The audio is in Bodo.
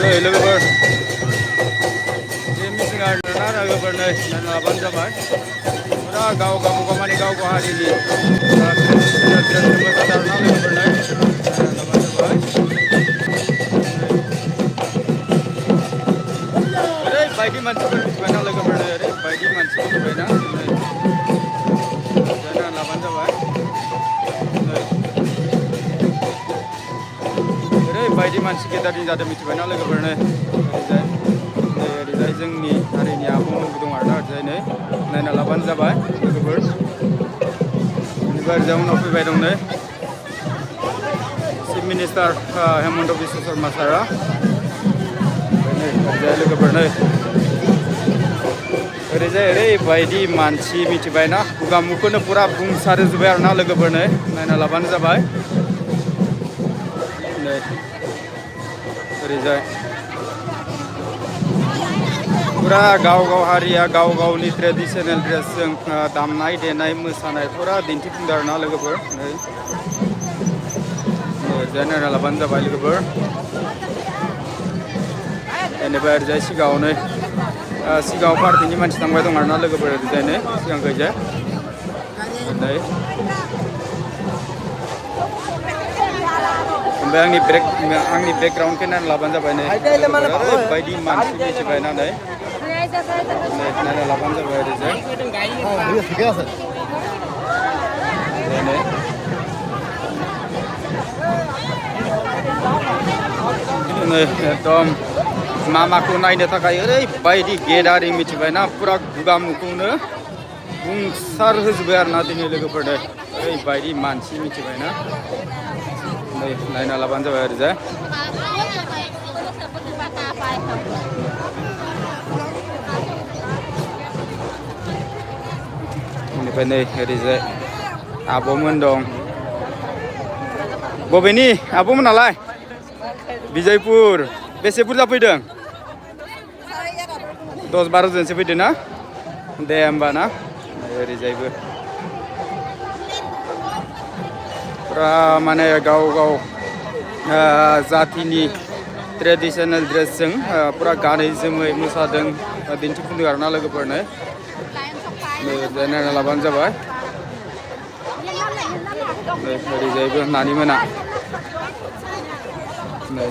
लोगोफोर बे मिथिं आरोना लोगोफोर नै नायना लाबानो जाबाय फुरा गाव माने गाव हारिनि ट्रेडिसनेल ड्रेस मोसादों आरोना लोगोफोर नै नायना लाबानो जाबाय ओरैबायदि मानसिफोर मिथिबायना लोगोफोर नै ओरैबायदि मानसि मिथिबायना नै नायना लाबानो जाबाय ओरैबायदि मानसि गेदारिं जादों मिथिबायना लोगोफोर नै ओरैजाय जोंनि हारिनि आबौमोनबो दं आरोना ओरैजाय नै नायना लाबानो जाबाय लोगोफोर बेनिफ्राय ओरैजाय उनाव फैबाय दं नै चिफ मिनिस्टार हेमन्त बिश्व शर्मा सारा ओरैजाय लोगोफोर नै ओरैजाय ओरैबायदि मानसि मिथिबायना खुगा मुखौनो फुरा बुंसारोजोब्बाय आरोना लोगोफोर नै नायना लाबानो जाबाय नै ओरैजाय फुरा गाव हारिया गावनि ट्रेडिसनेल ड्रेसजों दामनाय देनाय मोसानाय फुरा दिन्थिफुंदों आरोना लोगोफोर नै ओरैजाय नायना लाबानो जाबाय लोगोफोर बेनिफ्राय ओरैजाय सिगाङाव पार्टिनि मानसि थांबाय दं आरोना लोगोफोर ओरैजाय नै सिगांखैजाय नै ओमफ्राय आंनि बेकग्राउन्डखौ नायना लाबानो जाबाय नै ओरैबायदि मानसि मिथिबायना नै नायना लाबानो जाबाय ओरैजाय नै एकदम मामाखौ नायनो थाखाय ओरैबायदि गेदारिं मिथिबायना फुरा खुगा मुखौनो बुंसार होजोब्बाय आरोना दिनै लोगोफोर नै ओरैबायदि मानसि मिथिबायना नै नायना लाबानो जाबाय ओरैजाय बेनिफ्राय नै ओरैजाय आब'मोन दं बबेनि आब'मोनालाय बिजयपुर बेसे बुरजा फैदों 10-12 जनसो फैदों ना दे होमबा ना ओरैजायबो फुरा माने गाव जातिनि ट्रेडिसनेल ड्रेसजों फुरा गानै जोमै मोसादों दिन्थिफुंदों आरोना लोगोफोर नै नायना लाबानो जाबाय ओरैजायबो नानि मोना नै